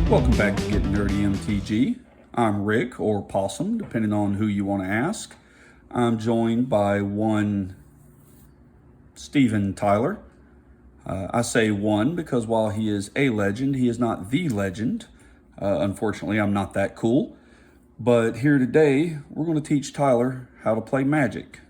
Welcome back to Gettin Nerdy MTG. I'm Rick, or Possum, depending on who you want to ask. I'm joined by one Steven Tyler. I say one because while he is a legend, he is not the legend. Unfortunately, I'm not that cool. But here today, we're going to teach Tyler how to play Magic.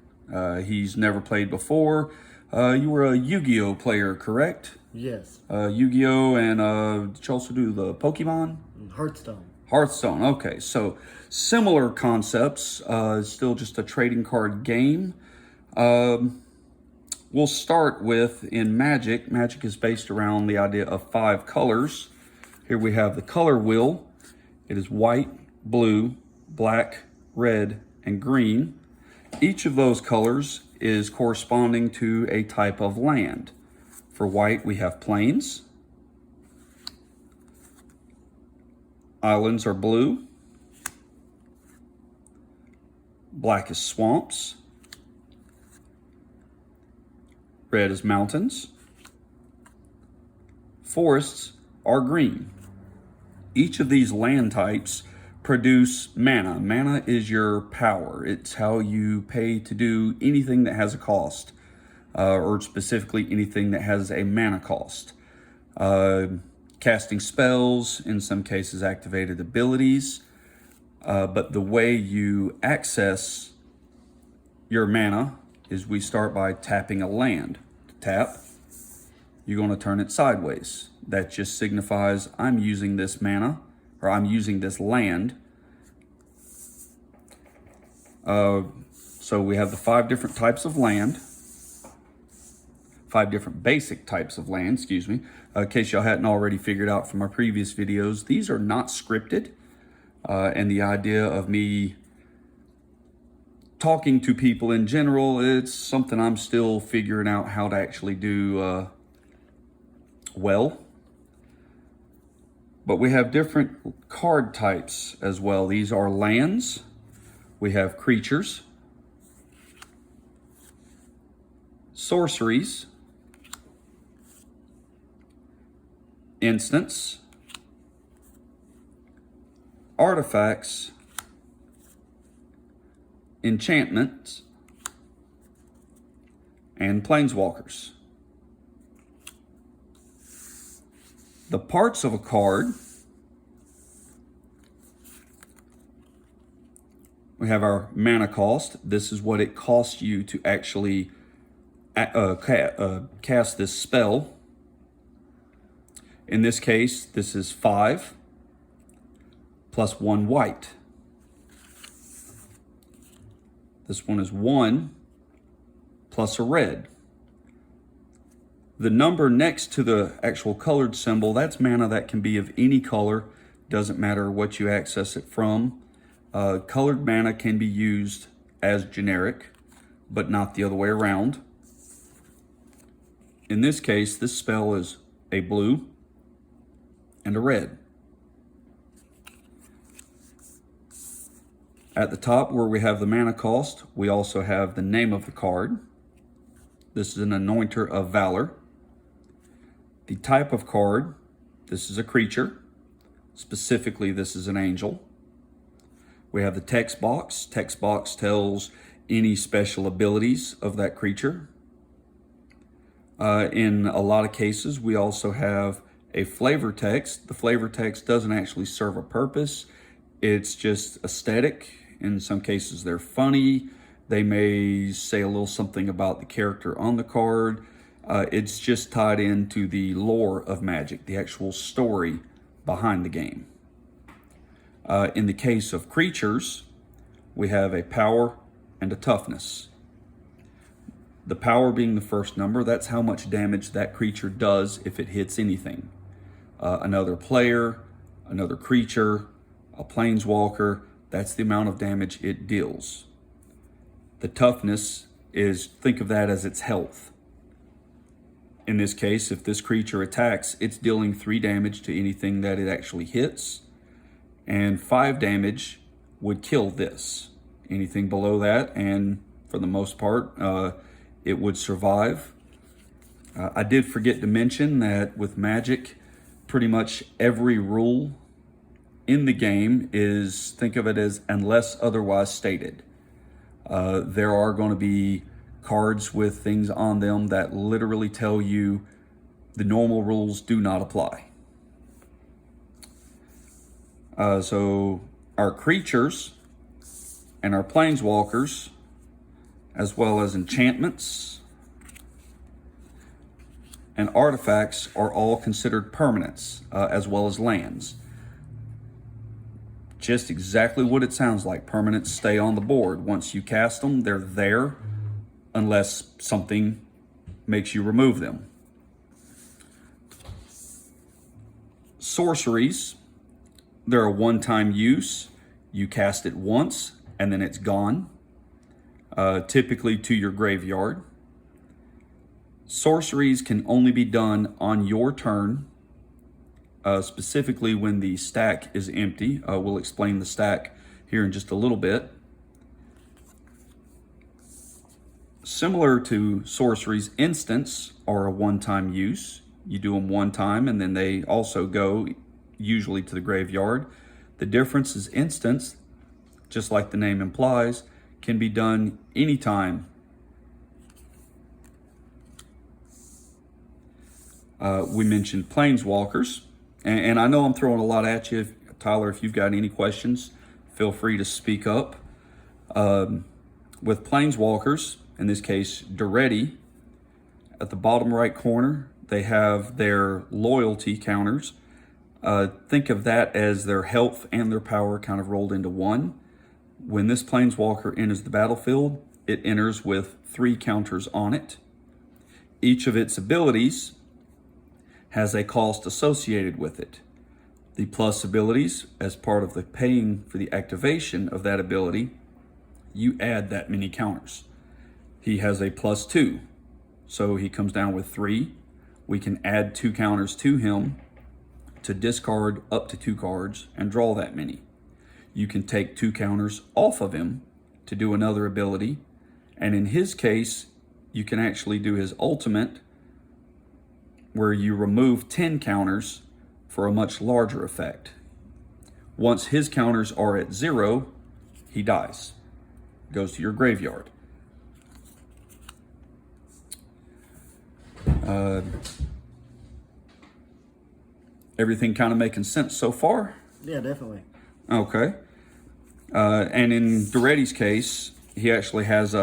He's never played before. You were a Yu-Gi-Oh player, correct? Yes. Yu-Gi-Oh! And did you also do the Pokemon? Hearthstone. Hearthstone, okay. So similar concepts, still just a trading card game. We'll start with, in Magic, Magic is based around the idea of 5 colors. Here we have the color wheel. It is white, blue, black, red, and green. Each of those colors is corresponding to a type of land. For white, we have plains. Islands are blue. Black is swamps. Red is mountains. Forests are green. Each of these land types produce mana. Mana is your power. It's how you pay to do anything that has a cost, or specifically anything that has a mana cost. Casting spells, in some cases activated abilities, but the way you access your mana is we start by tapping a land. To tap, you're going to turn it sideways. That just signifies I'm using this mana, or I'm using this land. So we have the 5 different types of land. 5 different basic types of land, excuse me. In case y'all hadn't already figured out from our previous videos, these are not scripted. And the idea of me talking to people in general, it's something I'm still figuring out how to actually do well. But we have different card types as well. These are lands. We have creatures, sorceries, instants, artifacts, enchantments, and planeswalkers. The parts of a card, we have our mana cost. This is what it costs you to actually cast this spell. In this case, this is 5 plus 1 white. This one is 1 plus a red. The number next to the actual colored symbol, that's mana that can be of any color. Doesn't matter what you access it from. Colored mana can be used as generic, but not the other way around. In this case, this spell is a blue and a red. At the top where we have the mana cost, we also have the name of the card. This is an Anointer of Valor. The type of card, this is a creature. Specifically, this is an angel. We have the text box. Text box tells any special abilities of that creature. In a lot of cases, we also have a flavor text. The flavor text doesn't actually serve a purpose. It's just aesthetic. In some cases, they're funny. They may say a little something about the character on the card. It's just tied into the lore of Magic, the actual story behind the game. In the case of creatures, we have a power and a toughness. The power being the first number, that's how much damage that creature does if it hits anything. Another player, another creature, a planeswalker, that's the amount of damage it deals. The toughness is, think of that as its health. In this case, if this creature attacks, it's dealing 3 damage to anything that it actually hits, and 5 damage would kill this. Anything below that, and for the most part, it would survive. I did forget to mention that with Magic, pretty much every rule in the game is, think of it as unless otherwise stated. There are going to be cards with things on them that literally tell you the normal rules do not apply. So our creatures and our planeswalkers, as well as enchantments and artifacts, are all considered permanents, as well as lands. Just exactly what it sounds like. Permanents stay on the board. Once you cast them, they're there unless something makes you remove them. Sorceries, they're a one-time use. You cast it once and then it's gone, typically to your graveyard. Sorceries can only be done on your turn, specifically when the stack is empty. We'll explain the stack here in just a little bit. Similar to sorceries, instants are a one-time use. You do them one time and then they also go usually to the graveyard. The difference is instants, just like the name implies, can be done anytime. We mentioned planeswalkers, and I know I'm throwing a lot at you. Tyler, if you've got any questions, feel free to speak up. With planeswalkers, in this case, Nerdy, at the bottom right corner, they have their loyalty counters. Think of that as their health and their power kind of rolled into one. When this planeswalker enters the battlefield, it enters with 3 counters on it. Each of its abilities has a cost associated with it. The plus abilities, as part of the paying for the activation of that ability, you add that many counters. He has a +2, so he comes down with 3. We can add 2 counters to him to discard up to 2 cards and draw that many. You can take 2 counters off of him to do another ability, and in his case, you can actually do his ultimate, where you remove 10 counters for a much larger effect. Once his counters are at 0, he dies. Goes to your graveyard. Everything kind of making sense so far? Yeah, definitely. Okay. And in Nerdy's case, he actually has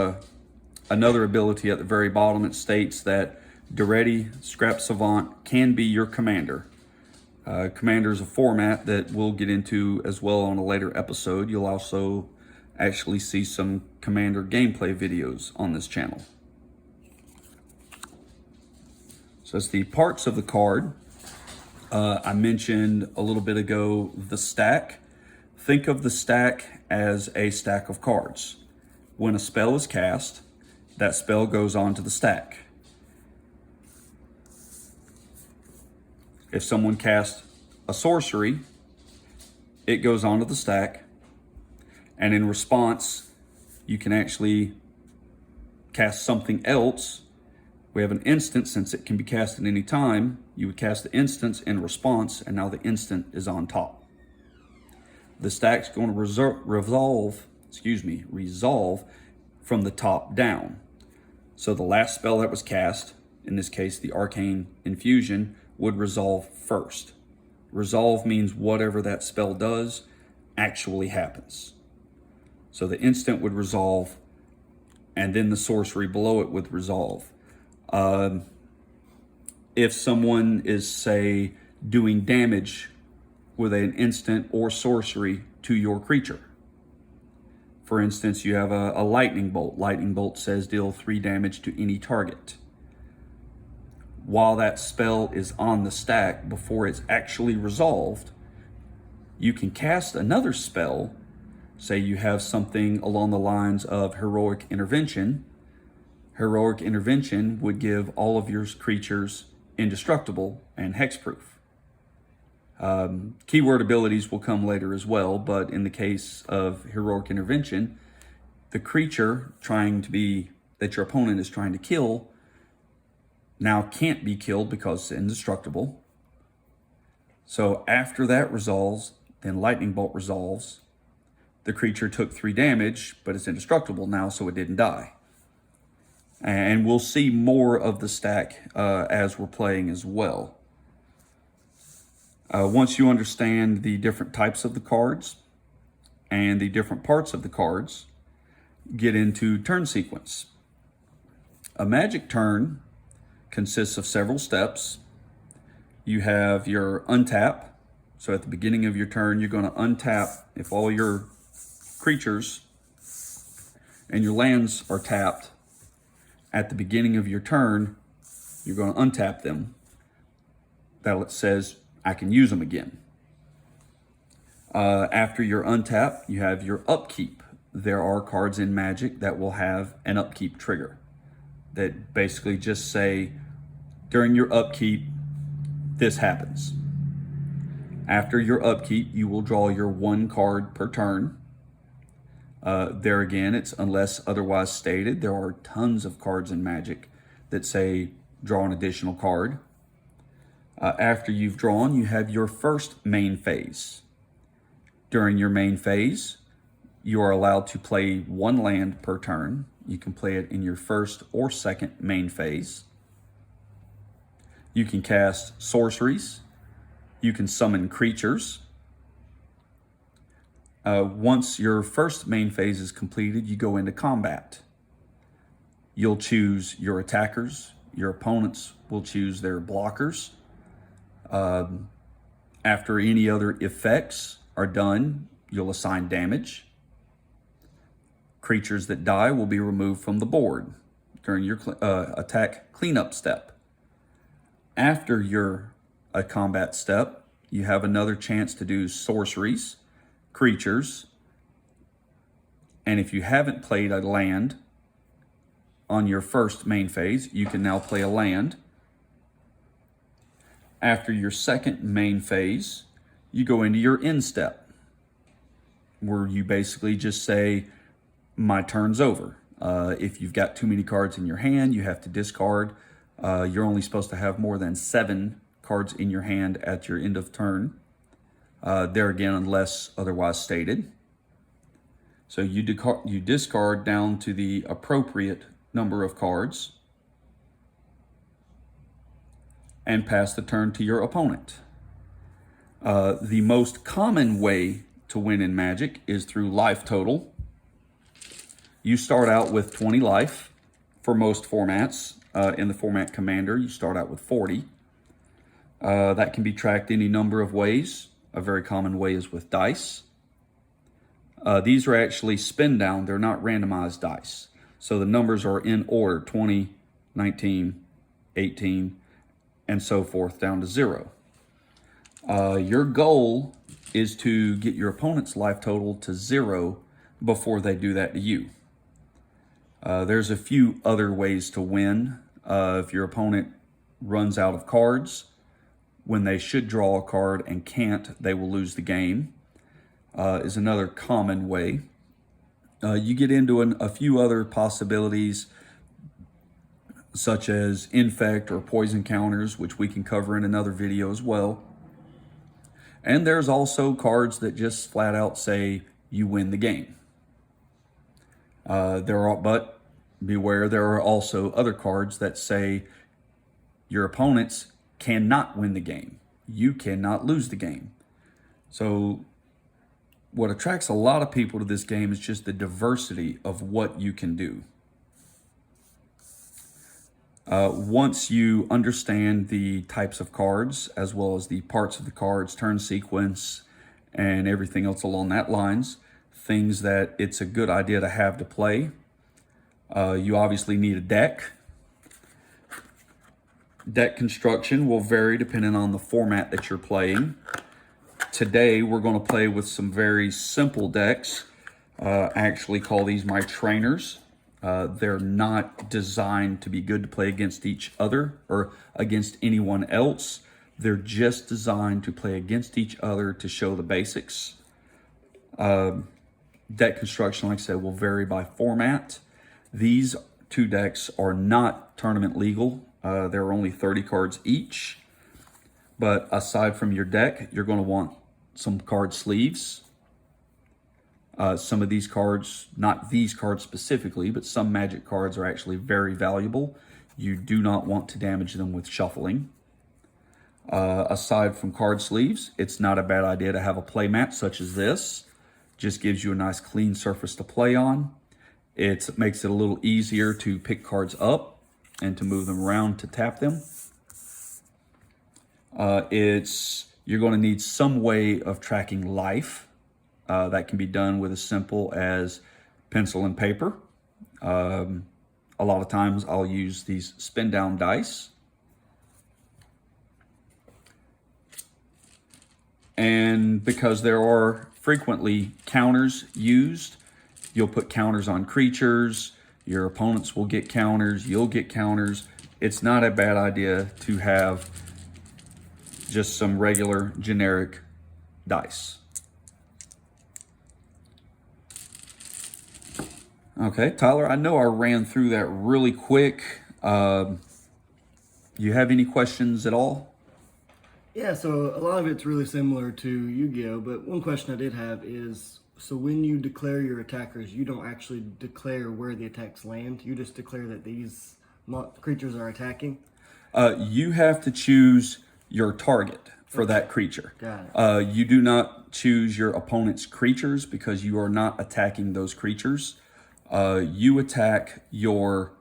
another ability at the very bottom. It states that Nerdy, Scrap Savant, can be your commander. Commander is a format that we'll get into as well on a later episode. You'll also actually see some Commander gameplay videos on this channel. So it's the parts of the card. I mentioned a little bit ago the stack. Think of the stack as a stack of cards. When a spell is cast, that spell goes onto the stack. If someone casts a sorcery, it goes onto the stack, and in response, you can actually cast something else. We have an instant, since it can be cast at any time. You would cast the instance in response, and now the instant is on top. The stack's going to resolve from the top down. So the last spell that was cast, in this case the Arcane Infusion, would resolve first. Resolve means whatever that spell does actually happens. So the instant would resolve, and then the sorcery below it would resolve. If someone is, say, doing damage with an instant or sorcery to your creature. For instance, you have a lightning bolt. Lightning bolt says deal 3 damage to any target. While that spell is on the stack, before it's actually resolved, you can cast another spell. Say you have something along the lines of Heroic Intervention. Heroic Intervention would give all of your creatures indestructible and hexproof. Keyword abilities will come later as well, but in the case of Heroic Intervention, the creature that your opponent is trying to kill now can't be killed because it's indestructible. So after that resolves, then Lightning Bolt resolves. The creature took 3 damage, but it's indestructible now, so it didn't die. And we'll see more of the stack as we're playing as well. Once you understand the different types of the cards and the different parts of the cards, get into turn sequence. A Magic turn consists of several steps. You have your untap. So at the beginning of your turn, you're going to untap if all your creatures and your lands are tapped. At the beginning of your turn, you're going to untap them. That says, I can use them again. After your untap, you have your upkeep. There are cards in Magic that will have an upkeep trigger that basically just say, during your upkeep, this happens. After your upkeep, you will draw your 1 card per turn. There again, it's unless otherwise stated. There are tons of cards in Magic that say draw an additional card. After you've drawn, you have your first main phase. During your main phase, you are allowed to play 1 land per turn. You can play it in your first or second main phase. You can cast sorceries. You can summon creatures. Once your first main phase is completed, you go into combat. You'll choose your attackers. Your opponents will choose their blockers. After any other effects are done, you'll assign damage. Creatures that die will be removed from the board during your attack cleanup step. After your combat step, you have another chance to do sorceries, creatures, and if you haven't played a land on your first main phase, you can now play a land. After your second main phase, you go into your Instep, where you basically just say, my turn's over. If you've got too many cards in your hand, you have to discard. You're only supposed to have more than 7 cards in your hand at your end of turn. There again, unless otherwise stated. So you discard down to the appropriate number of cards and pass the turn to your opponent. The most common way to win in Magic is through life total. You start out with 20 life for most formats. In the format Commander, you start out with 40. That can be tracked any number of ways. A very common way is with dice. These are actually spin down. They're not randomized dice. So the numbers are in order, 20, 19, 18, and so forth down to 0. Your goal is to get your opponent's life total to 0 before they do that to you. There's a few other ways to win. If your opponent runs out of cards, when they should draw a card and can't, they will lose the game, is another common way. You get into a few other possibilities, such as infect or poison counters, which we can cover in another video as well. And there's also cards that just flat out say you win the game. But beware, there are also other cards that say your opponents cannot win the game. You cannot lose the game. So what attracts a lot of people to this game is just the diversity of what you can do. Once you understand the types of cards, as well as the parts of the cards, turn sequence, and everything else along that lines, things that it's a good idea to have to play, you obviously need a deck. Deck construction will vary depending on the format that you're playing. Today, we're going to play with some very simple decks. I actually call these my trainers. They're not designed to be good to play against each other or against anyone else. They're just designed to play against each other to show the basics. Deck construction, like I said, will vary by format. These 2 decks are not tournament legal. There are only 30 cards each. But aside from your deck, you're going to want some card sleeves. Some of these cards, not these cards specifically, but some Magic cards are actually very valuable. You do not want to damage them with shuffling. Aside from card sleeves, it's not a bad idea to have a play mat such as this. Just gives you a nice clean surface to play on. It makes it a little easier to pick cards up and to move them around to tap them. You're going to need some way of tracking life. That can be done with as simple as pencil and paper. A lot of times I'll use these spin down dice. And because there are frequently counters used, you'll put counters on creatures, your opponents will get counters, you'll get counters. It's not a bad idea to have just some regular generic dice. Okay, Tyler, I know I ran through that really quick. You have any questions at all? Yeah, so a lot of it's really similar to Yu-Gi-Oh, but one question I did have is, so when you declare your attackers, you don't actually declare where the attacks land, you just declare that these creatures are attacking? You have to choose your target for that creature. Got it. You do not choose your opponent's creatures because you are not attacking those creatures. You attack your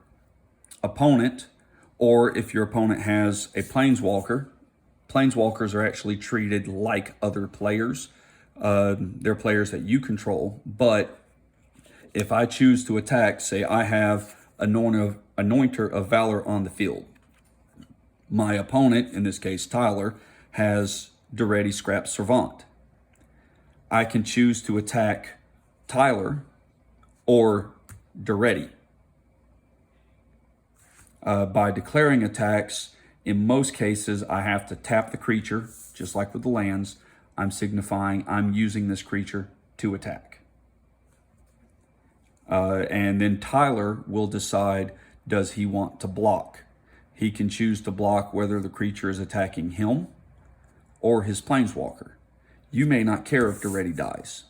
opponent, or if your opponent has a Planeswalker, Planeswalkers are actually treated like other players. They're players that you control, but if I choose to attack, say I have Anointer of Valor on the field. My opponent, in this case Tyler, has Duretti Scrap Servant. I can choose to attack Tyler or Duretti. By declaring attacks, in most cases, I have to tap the creature, just like with the lands. I'm signifying I'm using this creature to attack. And then Tyler will decide, does he want to block? He can choose to block whether the creature is attacking him or his Planeswalker. You may not care if Duretti dies.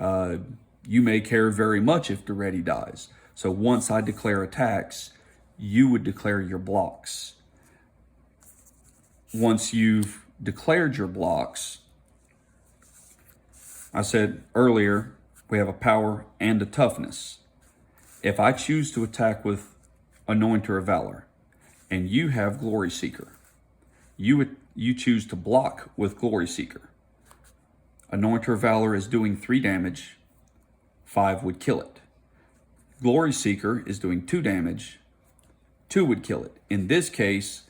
You may care very much if Duretti dies. So once I declare attacks, you would declare your blocks. Once you've declared your blocks, I said earlier, we have a power and a toughness. If I choose to attack with Anointer of Valor, and you have Glory Seeker, you choose to block with Glory Seeker. Anointer of Valor is doing 3 damage, 5 would kill it. Glory Seeker is doing 2 damage, 2 would kill it. In this case,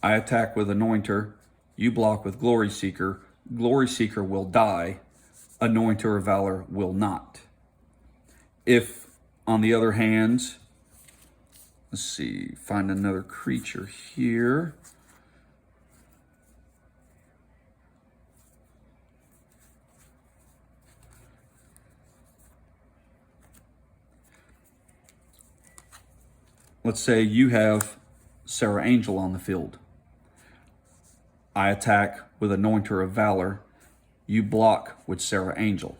I attack with Anointer, you block with Glory Seeker will die, Anointer of Valor will not. If, on the other hand, let's see, find another creature here. Let's say you have Serra Angel on the field. I attack with Anointer of Valor. You block with Serra Angel.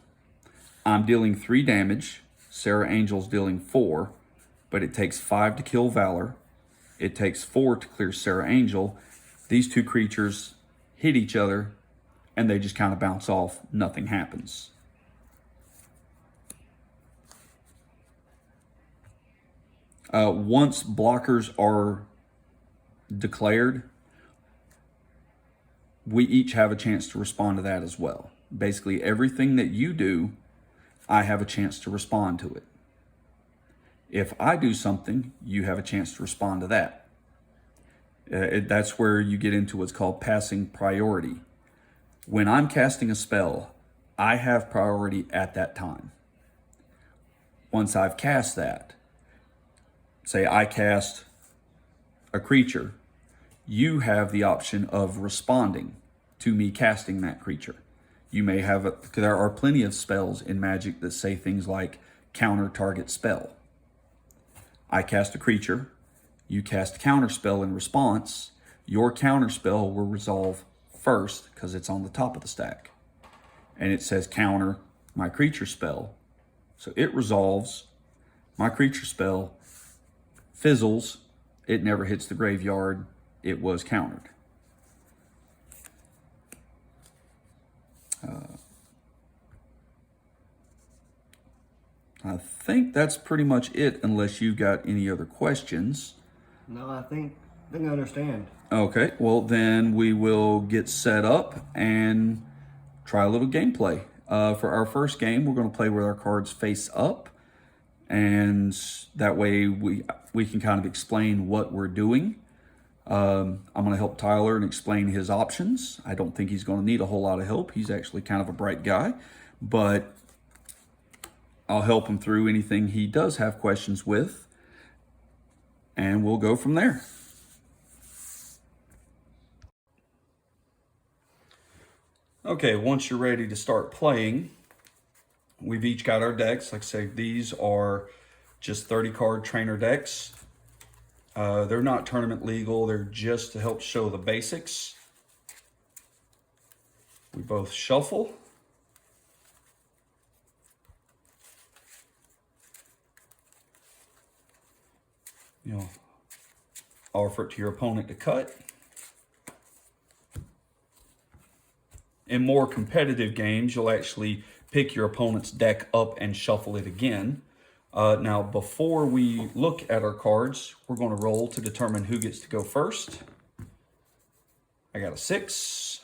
I'm dealing 3 damage. Serra Angel's dealing 4, but it takes 5 to kill Valor. It takes 4 to clear Serra Angel. These 2 creatures hit each other, and they just kind of bounce off. Nothing happens. Once blockers are declared, we each have a chance to respond to that as well. Basically, everything that you do, I have a chance to respond to it. If I do something, you have a chance to respond to that. That's where you get into what's called passing priority. When I'm casting a spell, I have priority at that time. Once I've cast that, say I cast a creature, you have the option of responding to me casting that creature. You may have, there are plenty of spells in Magic that say things like counter target spell. I cast a creature, you cast counter spell in response, your counter spell will resolve first because it's on the top of the stack. And it says counter my creature spell. So it resolves, my creature spell fizzles, it never hits the graveyard, it was countered. I think that's pretty much it, unless you've got any other questions. No, I think I understand. Okay, well then we will get set up and try a little gameplay. For our first game, we're going to play with our cards face up, and that way we can kind of explain what we're doing. I'm going to help Tyler and explain his options. I don't think he's going to need a whole lot of help. He's actually kind of a bright guy, but I'll help him through anything he does have questions with, and we'll go from there. Okay, once you're ready to start playing, we've each got our decks. Like I say, these are just 30 card trainer decks. They're not tournament legal, they're just to help show the basics. We both shuffle. You'll offer it to your opponent to cut. In more competitive games, you'll actually pick your opponent's deck up and shuffle it again. Now, before we look at our cards, we're going to roll to determine who gets to go first. I got a 6.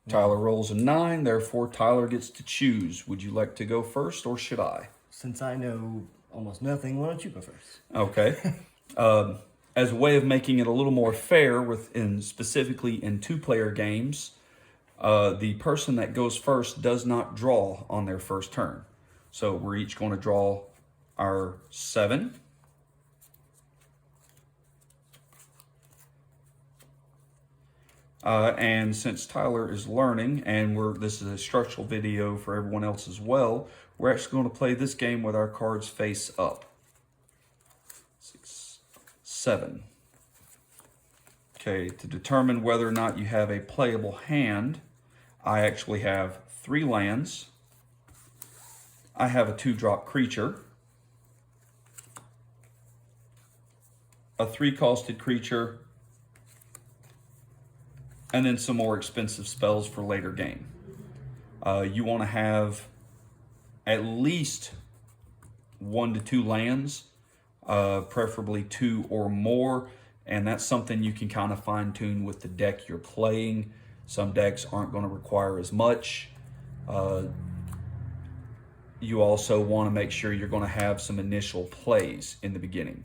Tyler rolls a 9, therefore Tyler gets to choose. Would you like to go first, or should I? Since I know almost nothing, why don't you go first? Okay. As a way of making it a little more fair, specifically in two-player games, the person that goes first does not draw on their first turn. So we're each going to draw our 7. And since Tyler is learning, and this is a instructional video for everyone else as well, we're actually going to play this game with our cards face up. 6, 7. Okay, to determine whether or not you have a playable hand, I actually have 3 lands. I have a 2-drop creature, a 3-costed creature, and then some more expensive spells for later game. You want to have at least 1 to 2 lands, preferably 2 or more, and that's something you can kind of fine tune with the deck you're playing. Some decks aren't going to require as much. You also want to make sure you're going to have some initial plays in the beginning.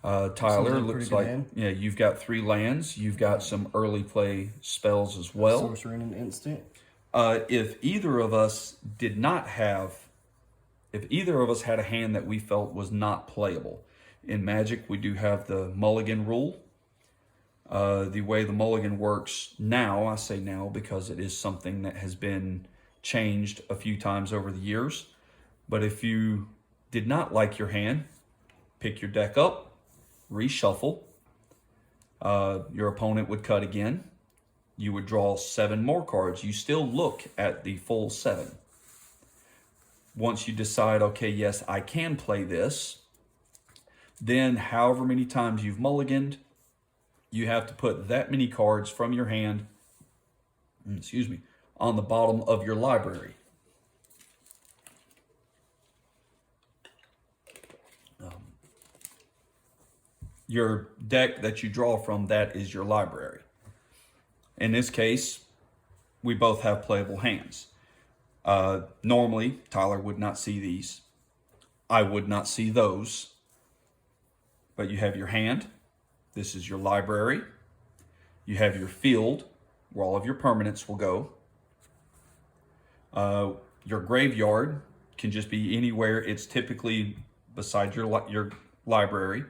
Tyler, looks like you've got 3 lands. You've got some early play spells as well. Sorcery and Instant. If either of us had a hand that we felt was not playable, in Magic we do have the Mulligan Rule. The way the Mulligan works now, I say now because it is something that has been changed a few times over the years. But if you did not like your hand, pick your deck up, reshuffle. Your opponent would cut again. You would draw 7 more cards. You still look at the full 7. Once you decide, okay, yes, I can play this, then however many times you've mulliganed, you have to put that many cards from your hand, on the bottom of your library. Your deck that you draw from, that is your library. In this case, we both have playable hands. Normally, Tyler would not see these. I would not see those. But you have your hand. This is your library. You have your field, where all of your permanents will go. Your graveyard can just be anywhere. It's typically beside your library.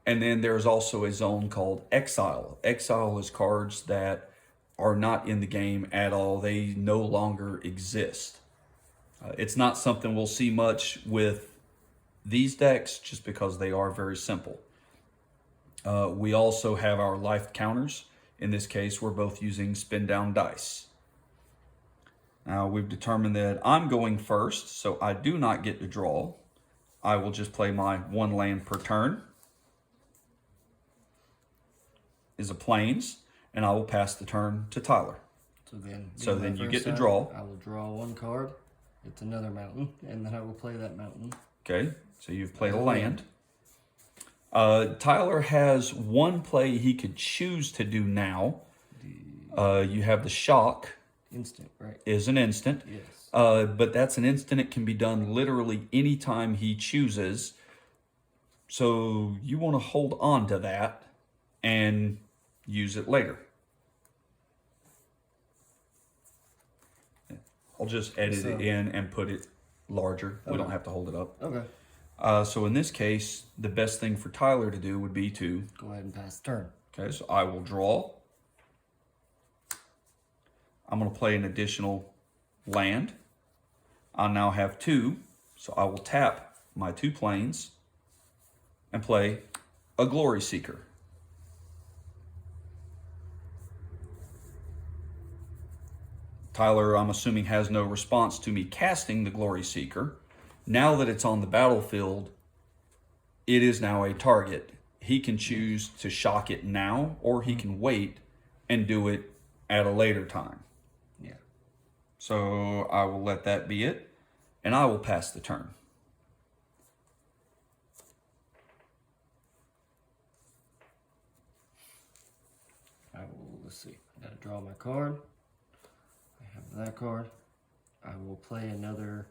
And then there's also a zone called Exile. Exile is cards that are not in the game at all. They no longer exist. It's not something we'll see much with these decks just because they are very simple. We also have our life counters. In this case, we're both using spin down dice. Now we've determined that I'm going first, so I do not get to draw. I will just play my 1 land per turn. Is a plains, and I will pass the turn to Tyler. So then you get to draw. I will draw 1 card. It's another mountain, and then I will play that mountain. Okay, so you've played a land. Tyler has 1 play he could choose to do now. You have the shock. Instant, right? Is an instant. Yes. But that's an instant. It can be done literally anytime he chooses. So you want to hold on to that and use it later. I'll just edit it in and put it larger. We don't have to hold it up. Okay. So in this case, the best thing for Tyler to do would be to go ahead and pass the turn. Okay, so I will draw. I'm going to play an additional land. I now have 2, so I will tap my 2 plains and play a Glory Seeker. Tyler, I'm assuming, has no response to me casting the Glory Seeker. Now that it's on the battlefield, it is now a target. He can choose to shock it now, or he can wait and do it at a later time. Yeah. So I will let that be it, and I will pass the turn. Let's see. I gotta draw my card. I have that card. I will play another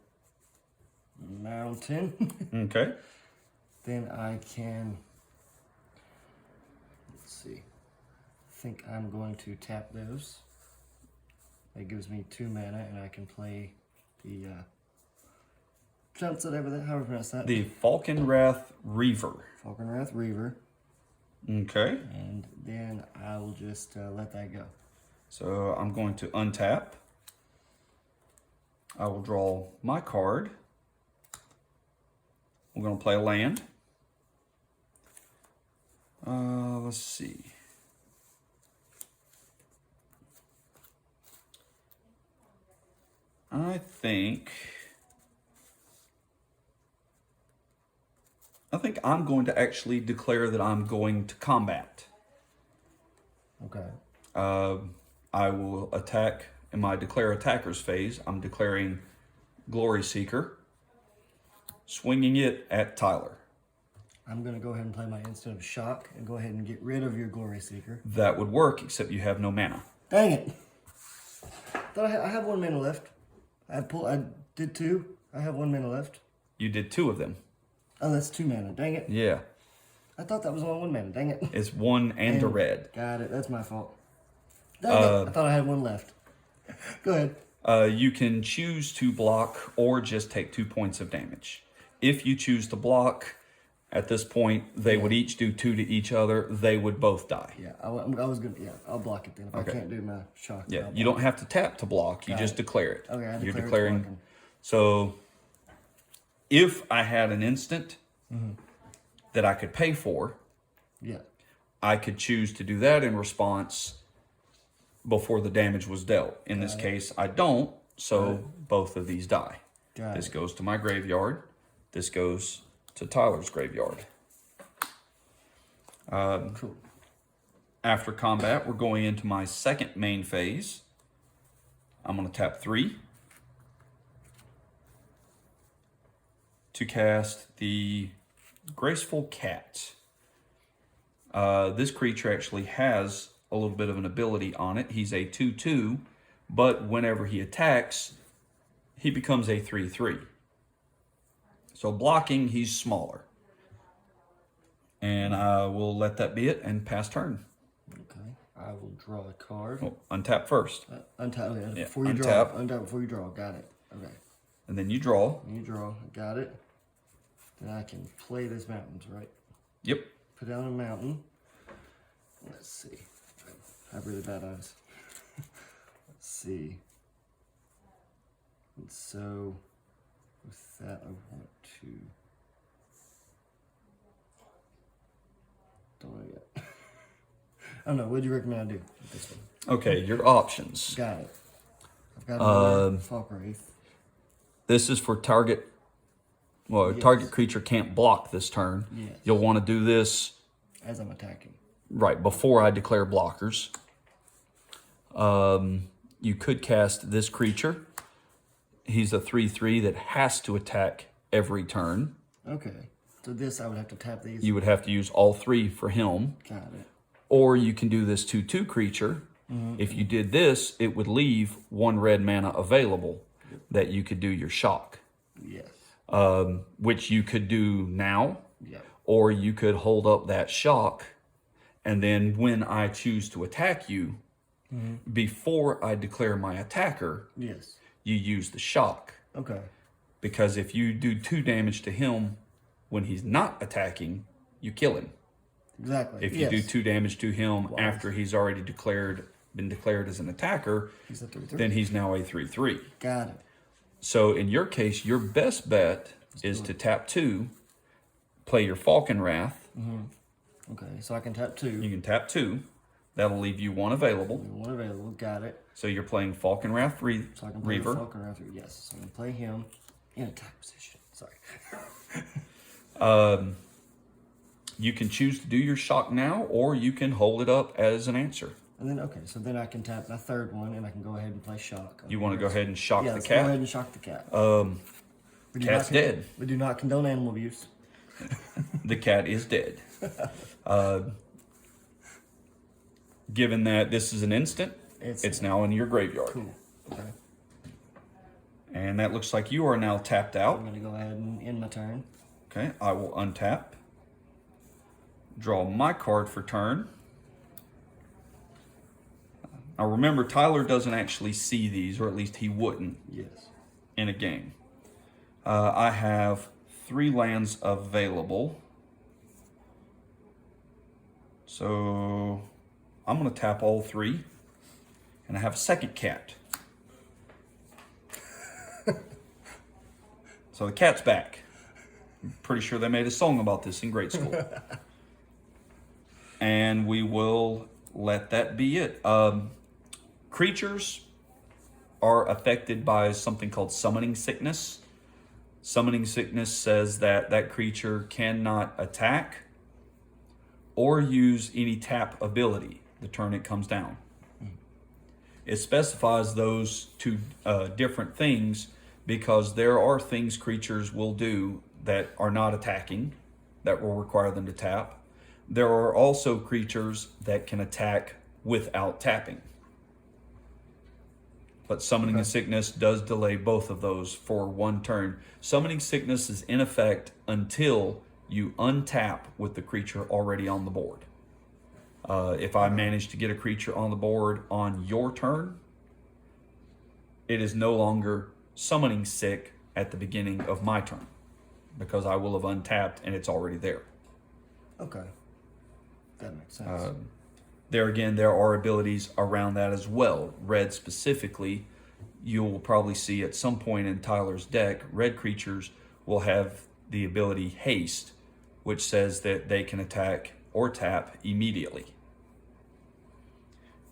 mountain. Okay. Then I can, let's see, I think I'm going to tap those. That gives me 2 mana, and I can play the, however you pronounce that. The Falkenrath Reaver. Falkenrath Reaver. Okay. And then I will just let that go. So I'm going to untap. I will draw my card. We're going to play a land. Let's see. I think I'm going to actually declare that I'm going to combat. Okay. I will attack in my declare attackers phase. I'm declaring Glory Seeker, swinging it at Tyler. I'm going to go ahead and play my instant of shock and go ahead and get rid of your Glory Seeker. That would work, except you have no mana. Dang it. I have 1 mana left. I did 2. I have 1 mana left. You did 2 of them. Oh, that's 2 mana. Dang it. Yeah. I thought that was only 1 mana. Dang it. It's 1 and a red. Got it. That's my fault. Dang it. I thought I had 1 left. Go ahead. You can choose to block or just take 2 points of damage. If you choose to block, at this point, they would each do 2 to each other. They would both die. Yeah, I was going to, I'll block it then. If I can't do my shock. Yeah, you don't have to tap to block. You just declare it. Okay, You're declaring. So if I had an instant that I could pay for, I could choose to do that in response before the damage was dealt. In this case, I don't, so both of these die. This goes to my graveyard. This goes to Tyler's graveyard. Cool. After combat, we're going into my second main phase. I'm going to tap 3 to cast the Graceful Cat. This creature actually has a little bit of an ability on it. He's a 2/2, but whenever he attacks, he becomes a 3/3. So blocking, he's smaller. And I will let that be it and pass turn. Okay. I will draw a card. Oh, untap first. Untap. Yeah, Before you draw. Untap before you draw. Got it. Okay. And then you draw. You draw. Got it. Then I can play this mountains, right? Yep. Put down a mountain. Let's see. I have really bad eyes. Let's see. And so with that, I want to I don't know. What do you recommend I do with this one? Okay, your options. Got it. I've got another Falk Wraith. This is for target. Well, Yes. target creature can't block this turn. Yes. You'll want to do this As I'm attacking. right before I declare blockers. You could cast this creature. He's a 3/3 that has to attack every turn. Okay. So this, I would have to tap these. You would have to use all 3 for him. Got it. Or you can do this 2/2 creature. If you did this, it would leave 1 red mana available that you could do your shock. Yes. Which you could do now, Yeah. or you could hold up that shock, and then when I choose to attack you, before I declare my attacker, Yes. you use the shock. Okay. Because if you do 2 damage to him when he's not attacking, you kill him. Exactly. If you do 2 damage to him after he's already been declared as an attacker, He's a 3/3. then he's now a 3/3. Got it. So in your case, your best bet is to tap 2, play your Falcon Wrath. Okay. So I can tap 2. You can tap 2. That'll leave you 1 available. 1 available. Got it. So you're playing Falcon Wrath So I can play Reaver. Falcon Wrath. Yes. So I can play him in attack position. Sorry. You can choose to do your shock now, or you can hold it up as an answer. And then, okay, so then I can tap my 3rd one, and I can go ahead and play shock. You want to go ahead and shock Yeah, the let's go ahead cat? and shock the cat. We do Cat's not dead. We do not condone animal abuse. The cat is dead. Given that this is an instant, it's now in your graveyard. Cool. Okay. And that looks like you are now tapped out. I'm going to go ahead and end my turn. Okay, I will untap. Draw my card for turn. Now remember, Tyler doesn't actually see these, or at least he wouldn't Yes. in a game. I have 3 lands available. So I'm going to tap all 3. And I have a second cat. So the cat's back. I'm pretty sure they made a song about this in grade school. And we will let that be it. Creatures are affected by something called summoning sickness. Summoning sickness says that that creature cannot attack or use any tap ability the turn it comes down. It specifies those 2 different things because there are things creatures will do that are not attacking that will require them to tap. There are also creatures that can attack without tapping. But Summoning Sickness does delay both of those for 1 turn. Summoning Sickness is in effect until you untap with the creature already on the board. If I manage to get a creature on the board on your turn, it is no longer summoning sick at the beginning of my turn because I will have untapped and it's already there. Okay. That makes sense. There again, there are abilities around that as well. Red specifically, you'll probably see at some point in Tyler's deck, red creatures will have the ability Haste, which says that they can attack or tap immediately.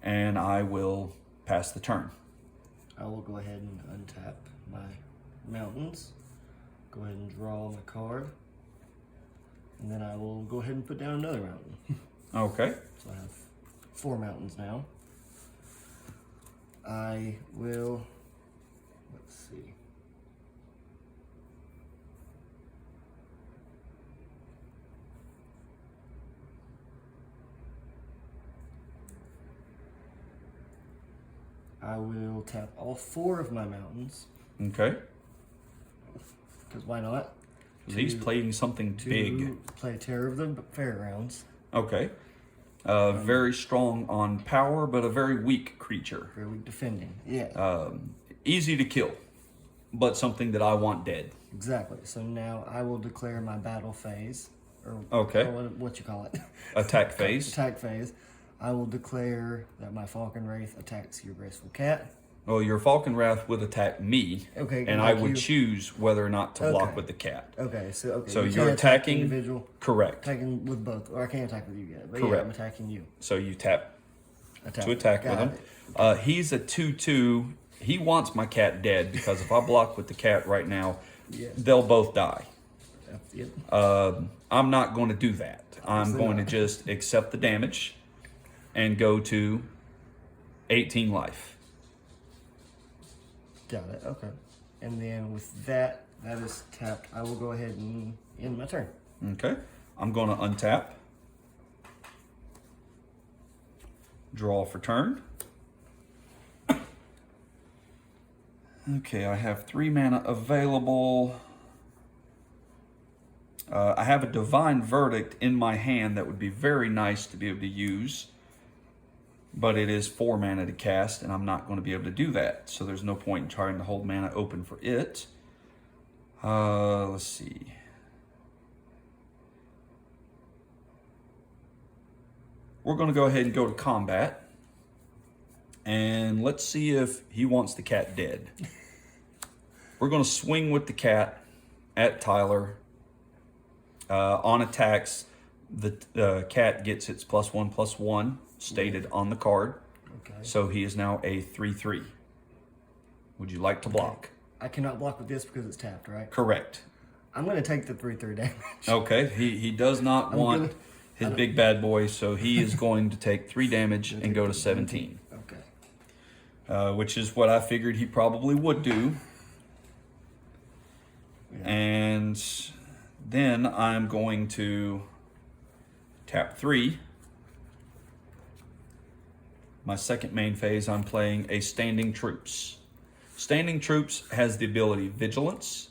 And I will pass the turn. I will go ahead and untap my mountains. Go ahead and draw my card. And then I will go ahead and put down another mountain. Okay. So I have 4 mountains now. I will, let's see. I will tap all 4 of my mountains, Okay. because why not? He's playing something big. To play Terror of the Fairgrounds. Okay. Very strong on power, but a very weak creature. Very weak defending. Yeah. Easy to kill, but something that I want dead. Exactly. So now I will declare my battle phase, or Okay. what you call it, Attack phase. attack phase. I will declare that my Falcon Wraith attacks your Graceful Cat. Well, your Falcon Wrath would attack me, Okay, and I like would you. choose whether or not to block Okay. with the cat. Okay, so So you you're can't attack attacking. individual. Correct. Attacking with both, or I can't attack with you yet. But yeah, Correct. I'm attacking you. So you tap Attack. to attack with Got him. it. He's a 2/2. He wants my cat dead because if I block with the cat right now, Yeah. they'll both die. That's it. I'm not going to do that. I'm Obviously going to not. just accept the damage and go to 18 life. Got it. Okay. And then with that is tapped. I will go ahead and end my turn. Okay. I'm going to untap. Draw for turn. Okay, I have 3 mana available. I have a Divine Verdict in my hand that would be very nice to be able to use. But it is 4 mana to cast, and I'm not going to be able to do that. So there's no point in trying to hold mana open for it. Let's see. We're going to go ahead and go to combat. And let's see if he wants the cat dead. We're going to swing with the cat at Tyler. On attacks, the cat gets its +1/+1 stated on the card. Okay. So he is now a 3/3. Would you like to block? I cannot block with this because it's tapped, right? Correct. I'm going to take the 3/3 damage. Okay, he does not want gonna- his big bad boy, so he is going to take 3 damage and go to 17. Okay. Which is what I figured he probably would do. Yeah. And then I'm going to tap 3. My second main phase, I'm playing a Standing Troops. Standing Troops has the ability Vigilance,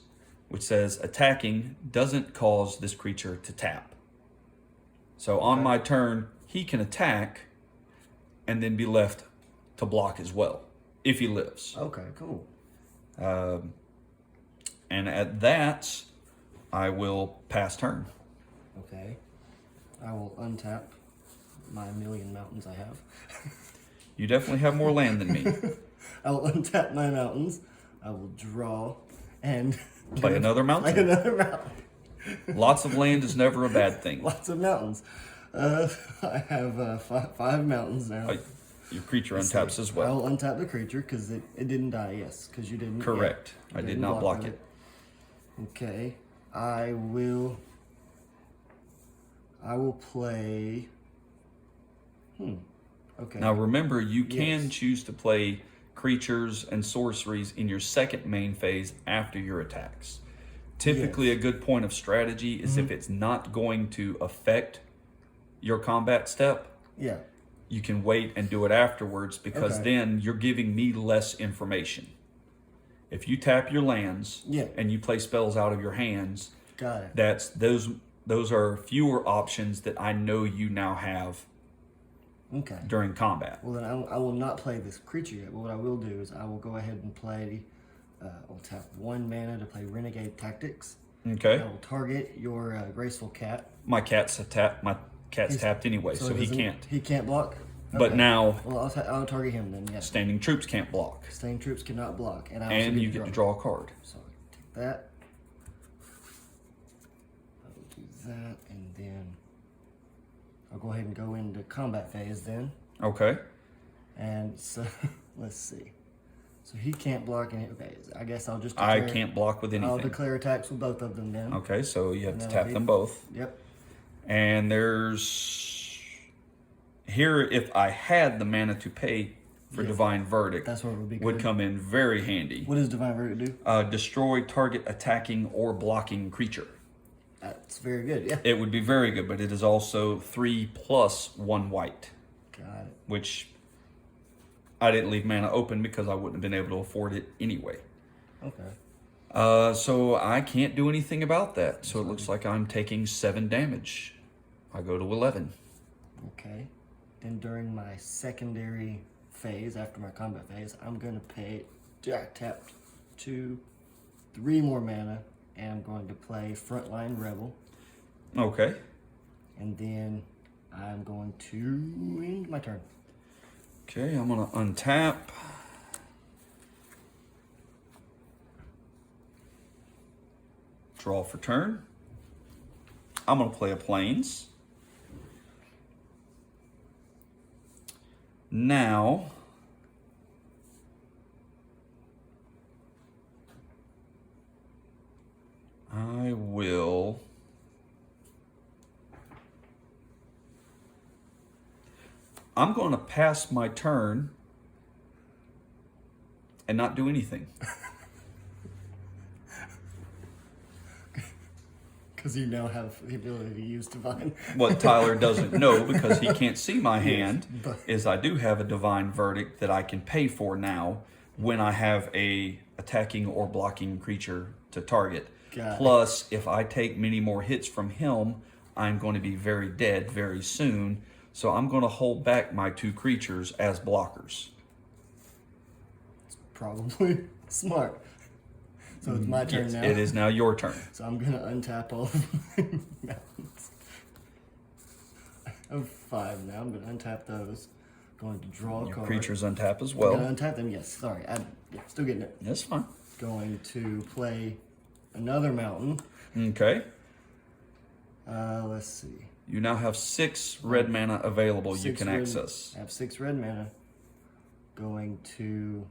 which says attacking doesn't cause this creature to tap. So on my turn, he can attack and then be left to block as well, if he lives. Okay, cool. And at that, I will pass turn. Okay. I will untap my million mountains I have. You definitely have more land than me. I will untap my mountains. I will draw and Play another play mountain. another mountain. Lots of land is never a bad thing. Lots of mountains. I have 5 mountains now. Your creature untaps as well. I will untap the creature because it didn't die, yes, because you didn't. Correct. Yeah, I you did didn't not block with it. Okay. I will play. Okay. Now remember, you can Yes. choose to play creatures and sorceries in your second main phase after your attacks. Typically, Yes. a good point of strategy is if it's not going to affect your combat step, Yeah. you can wait and do it afterwards because Okay. then you're giving me less information. If you tap your lands Yeah. and you play spells out of your hands, Got it. that's those are fewer options that I know you now have Okay. during combat. Well, then I will not play this creature yet. But what I will do is I will go ahead and play. I'll tap 1 mana to play Renegade Tactics. Okay. I will target your Graceful Cat. My cat's tapped anyway, so it he doesn't- can't. He can't block. But Okay. now Well, I'll target him then. Yes. Standing Troops can't block, Staying Troops cannot block, and I also and you get to draw a card. So take that. I will do that, and then I'll go ahead and go into combat phase then. Okay. And so let's see. So he can't block any. Okay, I guess I'll just. I declare- can't block with I'll anything. declare attacks with both of them then. Okay, so you have to And tap that'll them be- both. Yep. And there's here, if I had the mana to pay for Yes. Divine Verdict, That's what would be would good. come in very handy. What does Divine Verdict do? Destroy target attacking or blocking creature. That's very good. Yeah. It would be very good, but it is also 3+1 white, Got it. which I didn't leave mana open because I wouldn't have been able to afford it anyway. Okay. So I can't do anything about that. So it looks like I'm taking 7 damage. I go to 11. Okay. Then during my secondary phase, after my combat phase, I'm going to tap 2, 3 more mana, and I'm going to play Frontline Rebel. Okay. And then I'm going to end my turn. Okay, I'm gonna untap. Draw for turn. I'm going to play a Plains. Now, I will... I'm going to pass my turn and not do anything. Because you now have the ability to use Divine. What Tyler doesn't know, because he can't see my hand, but- is I do have a Divine Verdict that I can pay for now when I have a attacking or blocking creature to target. Got it. Plus, if I take many more hits from him, I'm going to be very dead very soon. So I'm going to hold back my 2 creatures as blockers. Probably smart. So it's my turn Yes, now. it is now your turn. So I'm gonna untap all of my mountains. I have 5 now. I'm gonna untap those. Going to draw a Your card. creatures untap as I'm well. gonna untap them. Yes. Sorry. Still getting it. That's fine. Going to play another mountain. Okay. Let's see. You now have 6 red mana available you 6 can red- access. I have 6 red mana. Going to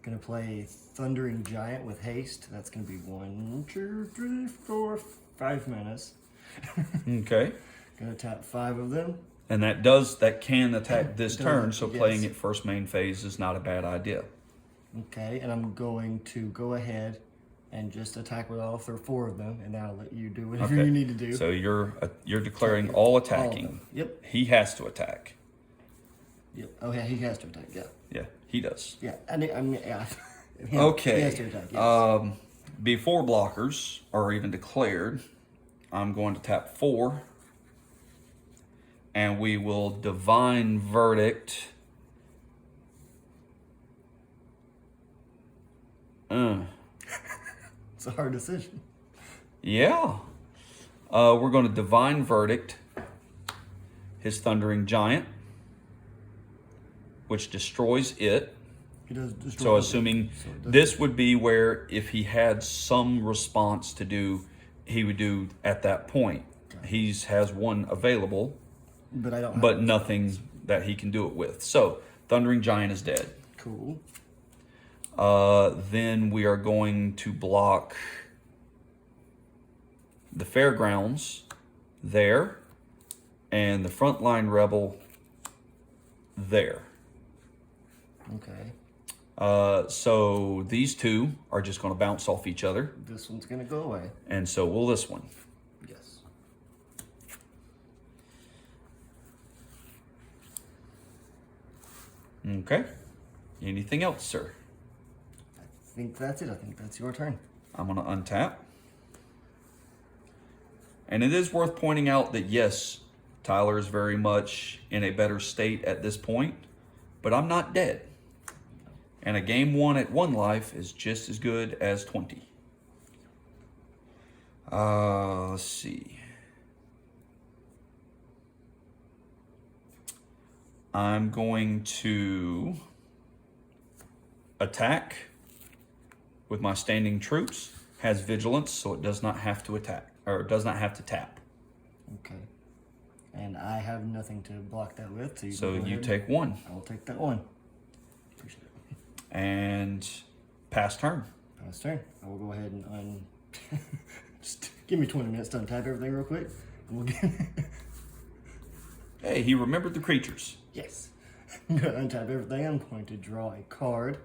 gonna play Thundering Giant with Haste. That's gonna be 1, 2, 3, 4, 5 manas. Okay. Gonna tap 5 of them. And that can attack this It does, turn, so yes. playing it first main phase is not a bad idea. Okay, and I'm going to go ahead and just attack with all 4 of them, and then I'll let you do whatever Okay. you need to do. So you're declaring all of attacking. them. Yep. He has to attack. Yep. Oh yeah, he has to attack. Yeah. Yeah, he does. Yeah. I mean, yeah. He Okay. has to attack. Yes. Before blockers are even declared, I'm going to tap 4, and we will Divine Verdict. It's a hard decision. Yeah. We're going to Divine Verdict his Thundering Giant, which destroys it. He does destroy. So assuming this would be where if he had some response to do, he would do at that point. He has 1 available, But I don't. Have but nothing that he can do it with. So Thundering Giant is dead. Cool. Then we are going to block the Fairgrounds there and the Frontline Rebel there. Okay. So these 2 are just going to bounce off each other, This one's gonna go away. and so will this one. Yes. Okay. Anything else, sir? I think that's it. I think that's your turn. I'm going to untap. And it is worth pointing out that, yes, Tyler is very much in a better state at this point, but I'm not dead. And a game won at 1 life is just as good as 20. Let's see. I'm going to attack with my standing troops. Has vigilance, so it does not have to attack, or it does not have to tap. Okay. And I have nothing to block that with. So you, So can go you ahead. take 1 I will take that 1. Appreciate it. and pass turn. Pass turn. I will go ahead and just give me 20 minutes to untap everything real quick. And we'll get. Hey, he remembered the creatures. Yes. I'm going to untap everything. I'm going to draw a card.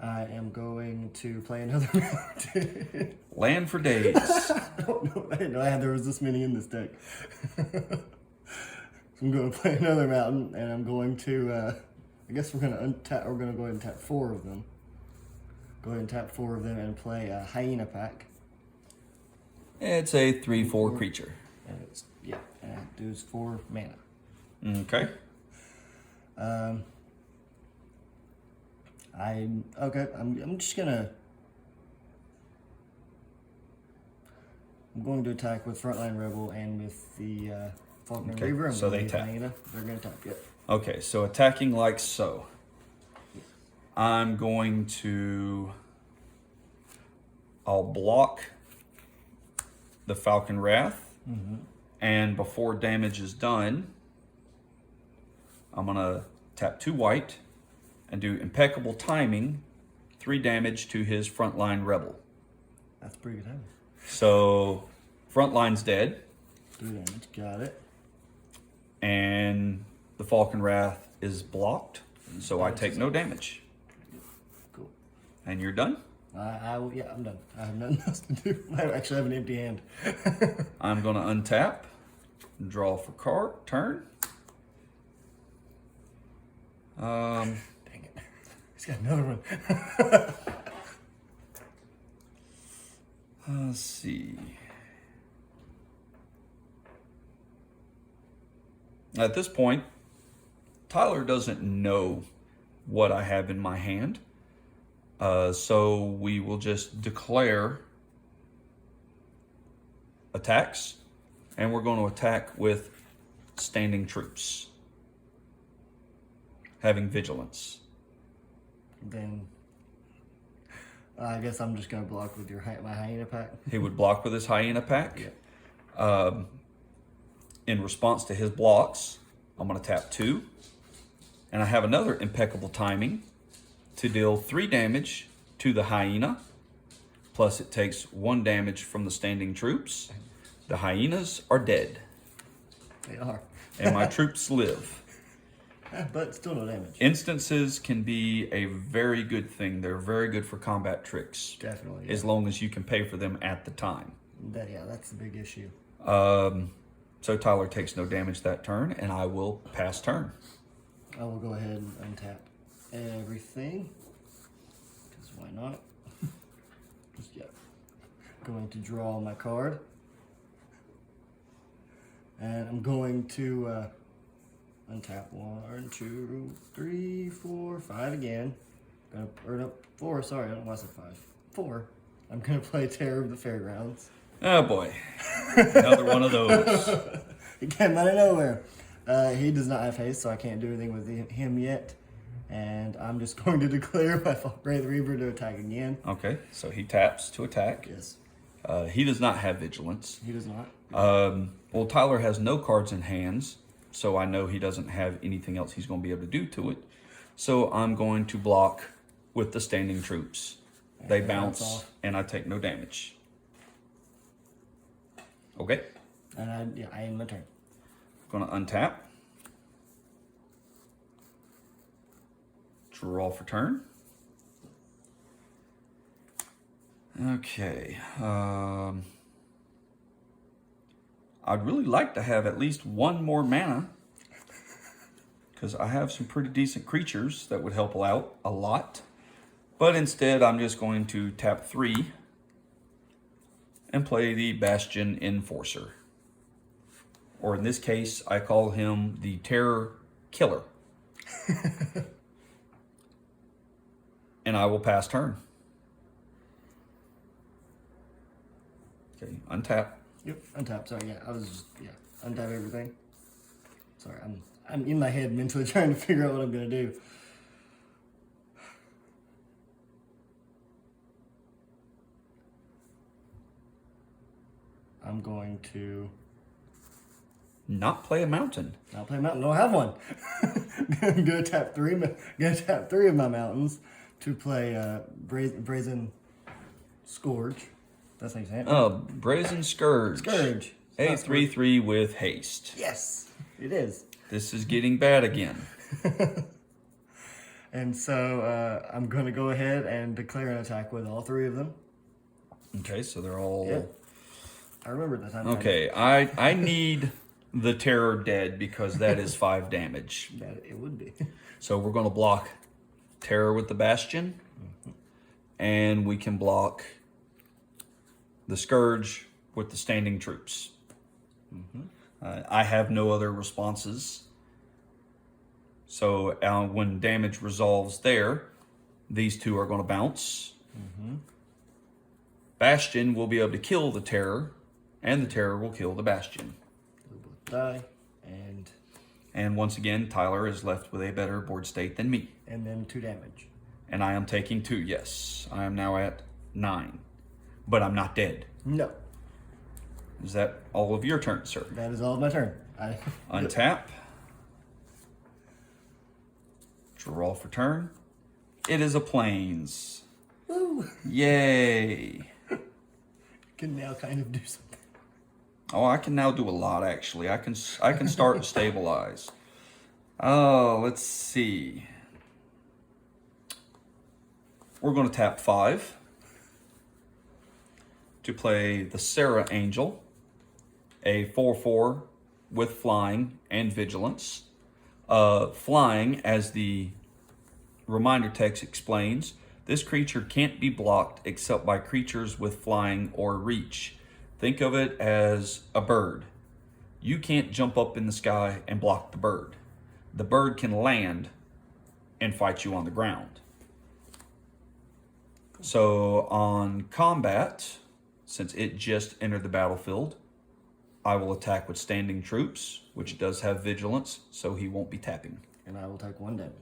I am going to play another mountain. Land for days. I don't know. I didn't know there was this many in this deck. So I'm going to play another mountain, and I'm going to, I guess we're going to untap, we're going to go ahead and tap 4 of them. Go ahead and tap 4 of them and play a Hyena Pack. It's a 3/4 creature. And it's, yeah, and it does 4 mana. Okay. I'm just gonna. I'm going to attack with Frontline Rebel and with the Faulkner Okay, Reaver. I'm so gonna they leave tap. Hyena. They're gonna tap. Yep. Okay, so attacking like so. I'm going to, I'll block the Falcon Wrath. And before damage is done, I'm gonna tap 2 white and do Impeccable Timing, 3 damage to his Frontline Rebel. That's pretty good timing. So Frontline's dead. 3 damage, got it. And the Falcon Wrath is blocked, so I take no damage. Cool. And you're done? Yeah, I'm done. I have nothing else to do. I actually have an empty hand. I'm gonna untap, draw for card, turn. Dang it. He's got another one. Let's see. At this point, Tyler doesn't know what I have in my hand. So we will just declare attacks, and we're going to attack with standing troops, having vigilance. Then I guess I'm just going to block with my hyena pack. He would block with his hyena pack. Yeah. In response to his blocks, I'm going to tap 2. And I have another Impeccable Timing to deal 3 damage to the hyena. Plus it takes 1 damage from the standing troops. The hyenas are dead. They are. And my troops live. But still no damage. Instances can be a very good thing. They're very good for combat tricks. Definitely. Yeah. As long as you can pay for them at the time. That's the big issue. So Tyler takes no damage that turn, and I will pass turn. I will go ahead and untap everything. Because why not? Just, going to draw my card. And I'm going to untap 1, 2, 3, 4, 5 again. Or no, 4, sorry, I don't know why I said 5. 4. I'm going to play Terror of the Fairgrounds. Oh boy, another one of those. He came out of nowhere. He does not have haste, so I can't do anything with him yet. And I'm just going to declare my Wraith Reaver to attack again. Okay, so he taps to attack. Yes. He does not have vigilance. He does not. Well, Tyler has no cards in hands, so I know he doesn't have anything else he's going to be able to do to it. So I'm going to block with the standing troops. They bounce off. and I take no damage. Okay. And I end my turn. Going to untap. Draw for turn. Okay. I'd really like to have at least 1 more mana, because I have some pretty decent creatures that would help out a lot. But instead, I'm just going to tap 3 and play the Bastion Enforcer. Or in this case, I call him the Terror Killer. And I will pass turn. Okay, untap. Yep, untap. Sorry, I was just, untap everything. Sorry, I'm in my head mentally trying to figure out what I'm gonna do. I'm going to Not play a mountain. not play a mountain. Don't have one. I'm gonna tap 3. Gonna tap 3 of my mountains to play Brazen Scourge. That's how you say it. Oh, Brazen Scourge. Scourge. A 3/3 with haste. Yes, it is. This is getting bad again. And so I'm going to go ahead and declare an attack with all 3 of them. Okay, so they're all... Yeah. I remember that time. Okay, I need the Terror dead because that is 5 damage. That it would be. So we're going to block Terror with the Bastion. And we can block the Scourge with the standing troops. I have no other responses. So when damage resolves there, these 2 are going to bounce. Bastion will be able to kill the Terror, and the Terror will kill the Bastion. They'll both die, And once again, Tyler is left with a better board state than me. and then 2 damage. And I am taking 2, yes. I am now at 9. But I'm not dead. No. Is that all of your turn, sir? That is all of my turn. Untap. Draw for turn. It is a plains. Woo! Yay! Can now kind of do something. Oh, I can now do a lot, actually. I can start to stabilize. Oh, let's see. We're going to tap 5 to play the Sarah Angel, a 4/4 with flying and vigilance. Flying, as the reminder text explains, this creature can't be blocked except by creatures with flying or reach. Think of it as a bird. You can't jump up in the sky and block the bird. The bird can land and fight you on the ground. So on combat, since it just entered the battlefield, I will attack with standing troops, which does have vigilance, so he won't be tapping. And I will take 1 damage.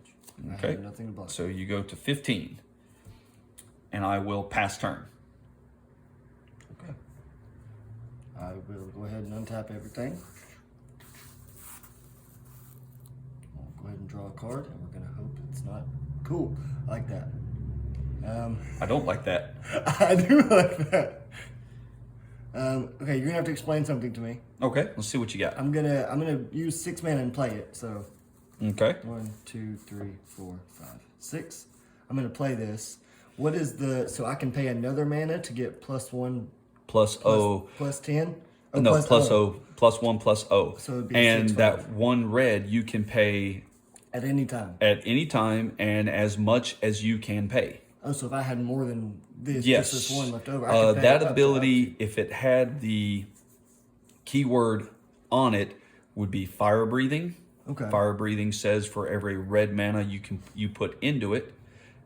Okay. I have nothing to block. So you go to 15, and I will pass turn. Okay. I will go ahead and untap everything. I'll go ahead and draw a card, and we're gonna hope it's not cool like that. I don't like that. I do like that. Okay, you're gonna have to explain something to me. Okay, let's see what you got. I'm gonna use 6 mana and play it. So Okay. 1, 2, 3, 4, 5, 6. I'm gonna play this. What is the so I can pay another mana to get +1 Plus O. plus 10? Oh, No, plus O. Plus 1 plus O. So it'd be and 6, that 5. 1 red you can pay At any time. at any time and as much as you can pay. Oh, so if I had more than this, Yes. just this 1 left over, I could pay That up to ability, if it had the keyword on it, would be fire breathing. Okay. Fire breathing says for every red mana you put into it,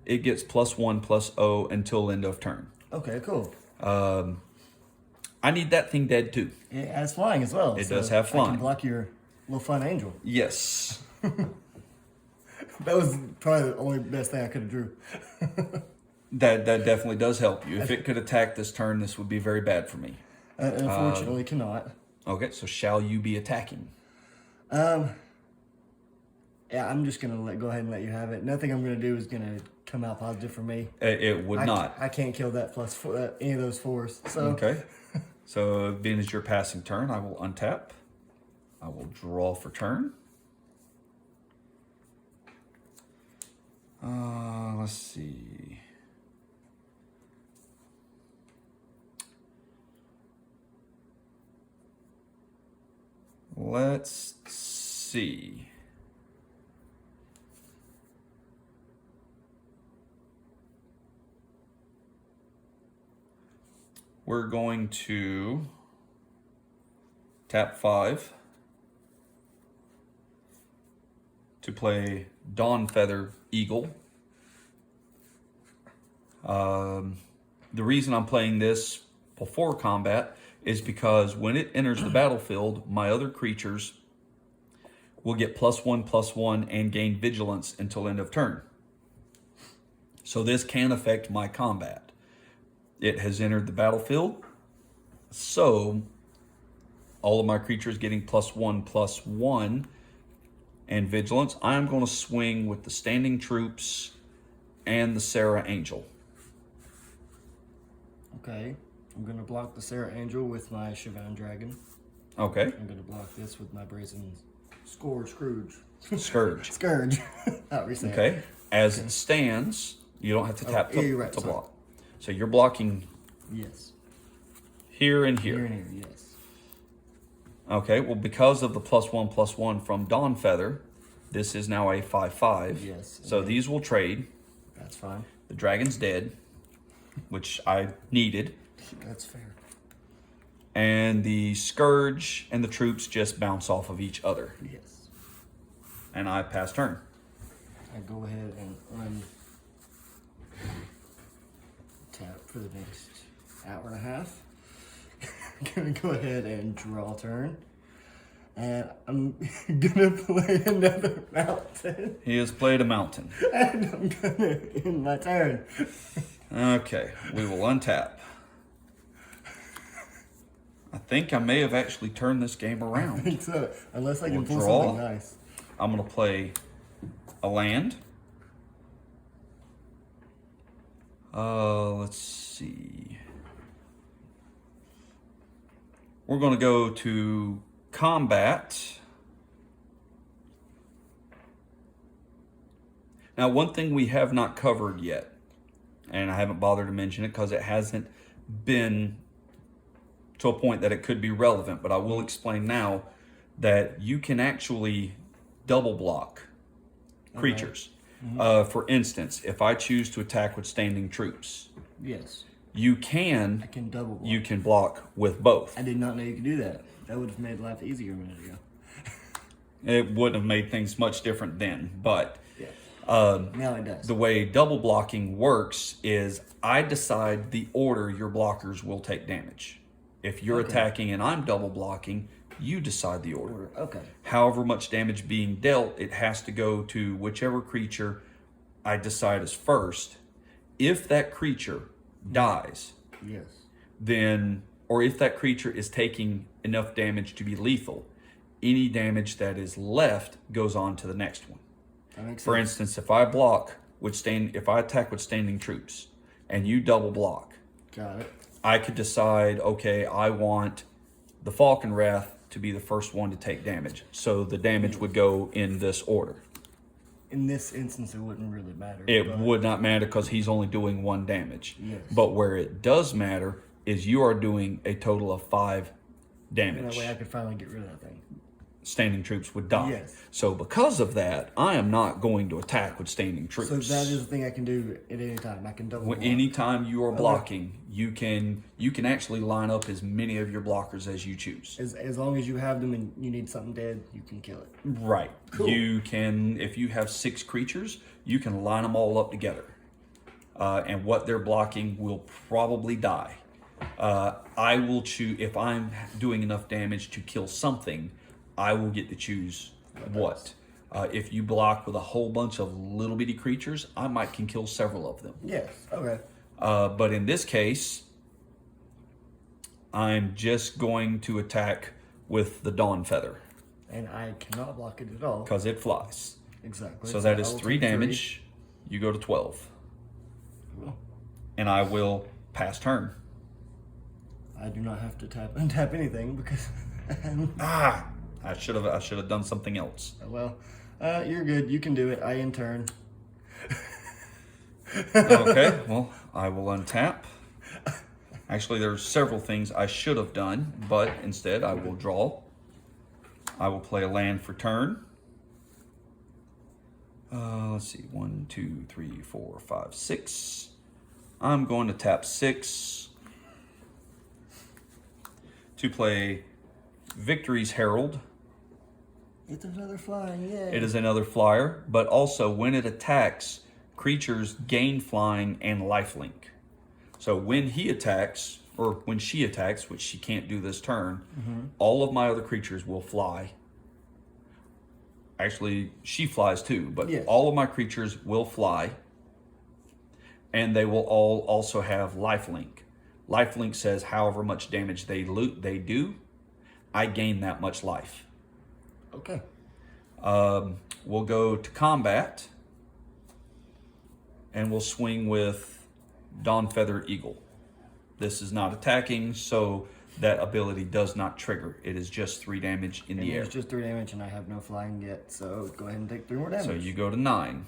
it gets +1 plus O until end of turn. Okay, cool. I need that thing dead too. It has flying as well. It so does have I flying. can block your little fun angel. Yes. That was probably the only best thing I could have drew. That definitely does help you. If it could attack this turn, this would be very bad for me. Unfortunately, cannot. Okay, so shall you be attacking? Yeah, I'm just gonna go ahead and let you have it. Nothing I'm gonna do is gonna come out positive for me. It would not. I can't kill that +4, any of those 4s. So Okay. So being as your passing turn, I will untap. I will draw for turn. Let's see. Let's see. We're going to tap 5 to play Dawn Feather Eagle. The reason I'm playing this before combat is because when it enters the battlefield, my other creatures will get +1/+1 and gain vigilance until end of turn. So this can affect my combat. It has entered the battlefield, so all of my creatures getting +1/+1 and vigilance. I'm going to swing with the standing troops and the Sarah Angel. okay, I'm gonna block the Sarah Angel with my Shivan Dragon. Okay. I'm gonna block this with my Brazen Scourge. Scourge. Not reset. Okay. As it stands, you don't have to tap yeah, you're right, to sorry. block. So you're blocking Yes. here and Here here. and here. Yes. Okay. Well, because of the +1/+1 from Dawn Feather, this is now a 5/5. Yes. So these will trade. That's fine. The dragon's dead, which I needed. That's fair. And the Scourge and the troops just bounce off of each other. Yes. And I pass turn. I go ahead and tap for the next hour and a half. Gonna go ahead and draw turn. And I'm gonna play another mountain. He has played a mountain. And I'm gonna end my turn. Okay, we will untap. I think I may have actually turned this game I around. think so. Unless I can We'll pull draw. something nice. I'm going to play a land. Let's see. We're going to go to combat. Now, one thing we have not covered yet, and I haven't bothered to mention it because it hasn't been to a point that it could be relevant, but I will explain now that you can actually double block creatures. For instance, if I choose to attack with standing troops, Yes. you I can can double block. you can block with both. I did not know you could do that. That would have made life easier a minute ago. It wouldn't have made things much different then, but Yeah. Now it does. the way double blocking works is I decide the order your blockers will take damage. If you're attacking and I'm double blocking, you decide the order. Okay. However much damage being dealt, it has to go to whichever creature I decide is first. If that creature dies, Yes. then, or if that creature is taking enough damage to be lethal, any damage that is left goes on to the next one. That makes sense. For instance, if I attack with standing troops and you double block, Got it. I could decide, okay, I want the Falcon Wrath to be the first one to take damage. So the damage would go in this order. In this instance, it wouldn't really matter. It would not matter because he's only doing 1 damage. Yes. But where it does matter is you are doing a total of 5 That damage. way I could finally get rid of that thing. Standing troops would die. Yes. So because of that, I am not going to attack with standing troops. So that is the thing I can do at any time. I can double block. Anytime you are blocking, you can actually line up as many of your blockers as you choose. As long as you have them and you need something dead, you can kill it. Right. Cool. You can, if you have 6 creatures, you can line them all up together. And what they're blocking will probably die. I will choose, if I'm doing enough damage to kill something, I will get to choose what. If you block with a whole bunch of little bitty creatures, I can kill several of them. Yes. Okay. But in this case, I'm just going to attack with the Dawn Feather And I cannot block it at all. because it flies. Exactly. So that I is will 3 take damage. You go to 12. Cool. And I will pass turn. I do not have to untap anything because. I should have done something else. Well, you're good. You can do it. I in turn. Okay, well, I will untap. Actually, there's several things I should have done, but instead I will draw. I will play a land for turn. Let's see, 1, 2, 3, 4, 5, 6. I'm going to tap 6 to play Victory's Herald. It's another flying, yay. It is another flyer, but also when it attacks, creatures gain flying and lifelink. So when he attacks, or when she attacks, which she can't do this turn, all of my other creatures will fly. Actually, she flies too, but Yes. all of my creatures will fly. And they will all also have lifelink. Lifelink says however much damage they do, I gain that much life. Okay. We'll go to combat, and we'll swing with Dawn Feather Eagle. This is not attacking, so that ability does not trigger. It is just 3 damage in the air. It's just 3 damage, and I have no flying yet, so go ahead and take 3 more damage. So you go to 9.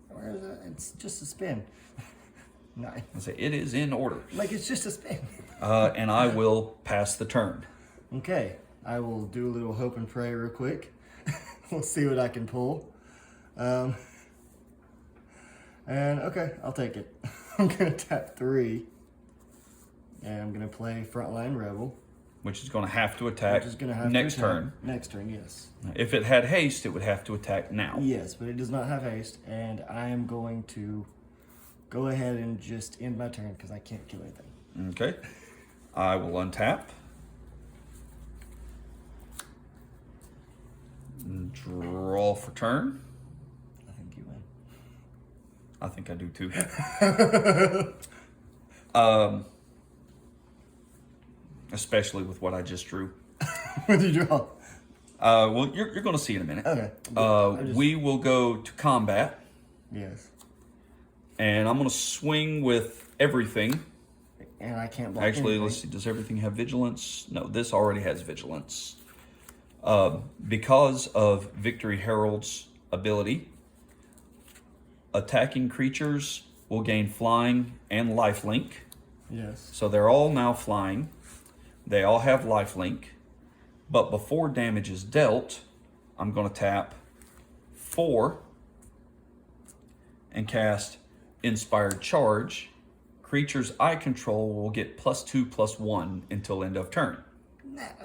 Where is it? It's just a spin. 9. I say it is in order. Like, it's just a spin. And I will pass the turn. Okay. I will do a little hope and pray real quick. We'll see what I can pull. And okay, I'll take it. I'm gonna tap 3. And I'm gonna play Frontline Rebel. Which is going to have to attack Which is gonna have next to attack. turn. Next turn, yes. If it had haste, it would have to attack now. Yes, but it does not have haste, and I am going to go ahead and just end my turn because I can't kill anything. Okay. I will untap. Draw for turn. I think you win. I think I do too. Especially with what I just drew. What did you draw? Well, you're going to see in a minute. Okay. We will go to combat, Yes. and I'm going to swing with everything. And I can't block Actually, anything. let's see. Does everything have vigilance? No, this already has vigilance. Because of Victory Herald's ability, attacking creatures will gain flying and lifelink. Yes. So they're all now flying. They all have lifelink. But before damage is dealt, I'm going to tap 4 and cast Inspired Charge. Creatures I control will get +2/+1 until end of turn.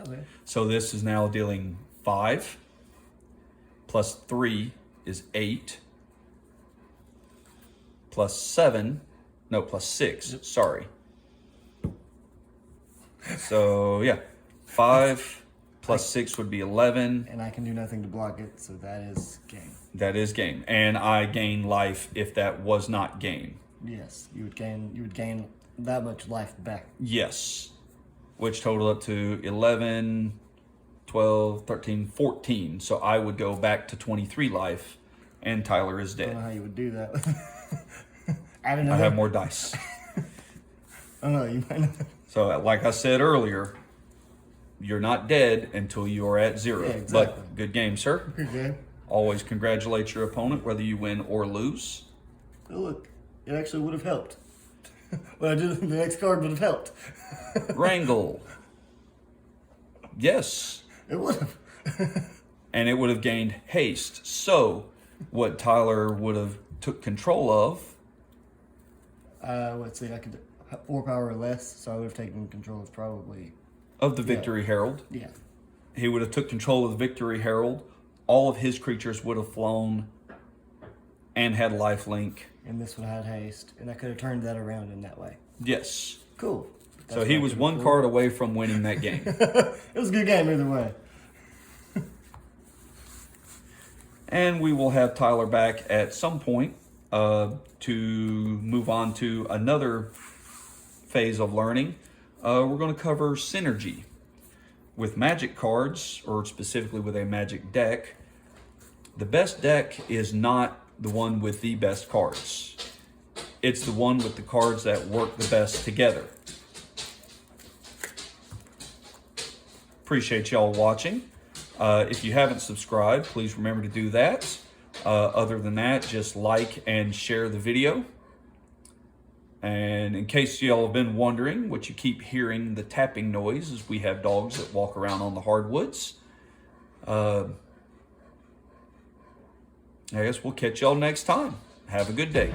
Okay. So this is now dealing 5 plus 3 is 8 plus 7, no, plus 6, sorry. So yeah, 5 plus 6 would be 11. And I can do nothing to block it, so that is game. That is game. And I gain life if that was not game. Yes, you would gain that much life back. Yes. Which total up to 11, 12, 13, 14. So I would go back to 23 life, and Tyler is I don't know dead. how you would do that. Add I another. have more dice. I don't know, you might not. So like I said earlier, you're not dead until you are at 0. Yeah, exactly. But good game, sir. Okay. Always congratulate your opponent, whether you win or lose. Oh, look, it actually would have helped. What I did, the next card would have helped. Wrangle. Yes. It would have. And it would have gained haste. So what Tyler would have took control of, Let's see, I could 4 power or less, so I would have taken control of probably. of the Victory Herald. Yeah. He would have took control of the Victory Herald. All of his creatures would have flown and had lifelink. And this would have had haste, and I could have turned that around in that way. Yes. Cool. So he was one card away from winning that game. It was a good game either way. And we will have Tyler back at some point to move on to another phase of learning. We're going to cover synergy. With Magic cards, or specifically with a Magic deck, the best deck is not the one with the best cards. It's the one with the cards that work the best together. Appreciate y'all watching. If you haven't subscribed, please remember to do that. Other than that, just like and share the video. And in case y'all have been wondering, what you keep hearing the tapping noise is we have dogs that walk around on the hardwoods. I guess we'll catch y'all next time. Have a good day.